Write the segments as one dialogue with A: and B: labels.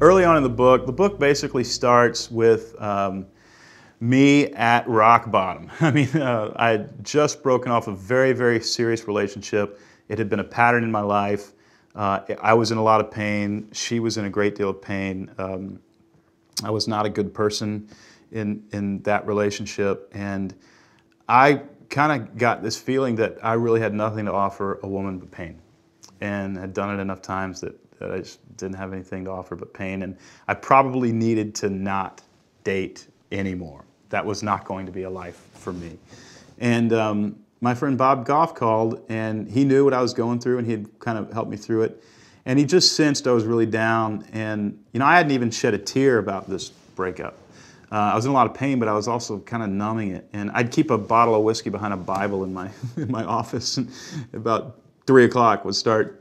A: early on in the book basically starts with me at rock bottom. I mean, I had just broken off a very, very serious relationship. It had been a pattern in my life. I was in a lot of pain. She was in a great deal of pain. I was not a good person in that relationship, and I kind of got this feeling that I really had nothing to offer a woman but pain, and had done it enough times that I just didn't have anything to offer but pain, and I probably needed to not date anymore. That was not going to be a life for me. And my friend Bob Goff called, and he knew what I was going through, and he had kind of helped me through it. And he just sensed I was really down, and I hadn't even shed a tear about this breakup. I was in a lot of pain, but I was also kind of numbing it. And I'd keep a bottle of whiskey behind a Bible in my office, and about 3 o'clock would start,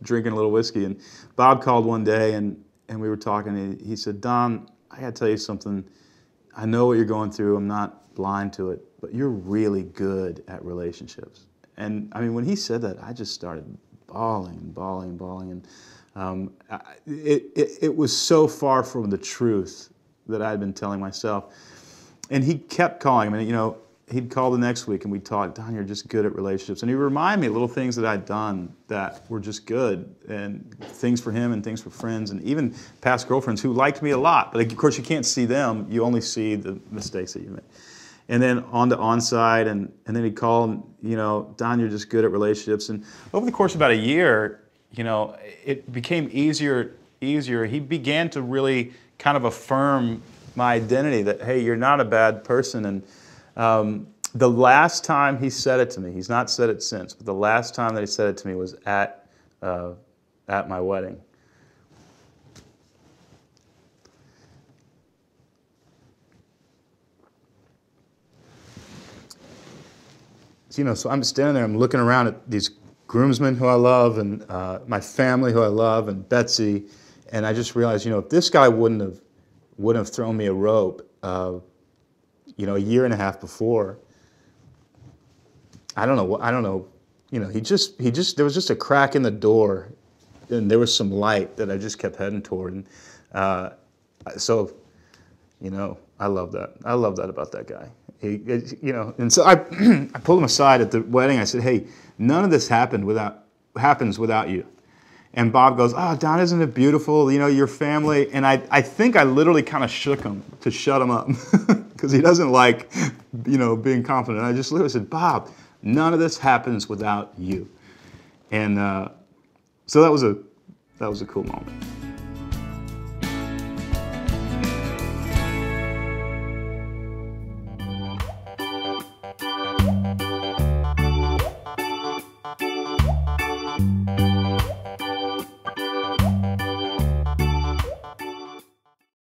A: drinking a little whiskey. And Bob called one day, and we were talking, and he said, "Don, I got to tell you something. I know what you're going through. I'm not blind to it, but you're really good at relationships." And I mean, when he said that, I just started bawling and bawling and bawling. And it was so far from the truth that I had been telling myself. And he kept calling. I mean, he'd call the next week and we'd talk. "Don, you're just good at relationships." And he'd remind me of little things that I'd done that were just good, and things for him and things for friends, and even past girlfriends who liked me a lot. But of course, you can't see them. You only see the mistakes that you made. And then on to Onside, and then he'd call, and, "Don, you're just good at relationships." And over the course of about a year, it became easier. He began to really kind of affirm my identity that, hey, you're not a bad person. And the last time he said it to me, he's not said it since, but the last time that he said it to me was at my wedding. So I'm standing there, I'm looking around at these groomsmen who I love, and my family who I love, and Betsy, and I just realized, if this guy wouldn't have thrown me a rope, a year and a half before, I don't know, there was just a crack in the door, and there was some light that I just kept heading toward, and so, I love that. I love that about that guy. And so I pulled him aside at the wedding. I said, "Hey, none of this happens without you." And Bob goes, "Oh, Don, isn't it beautiful? Your family." And I think I literally kind of shook him to shut him up because he doesn't like, being confident. I just literally said, "Bob, none of this happens without you." And so that was a cool moment.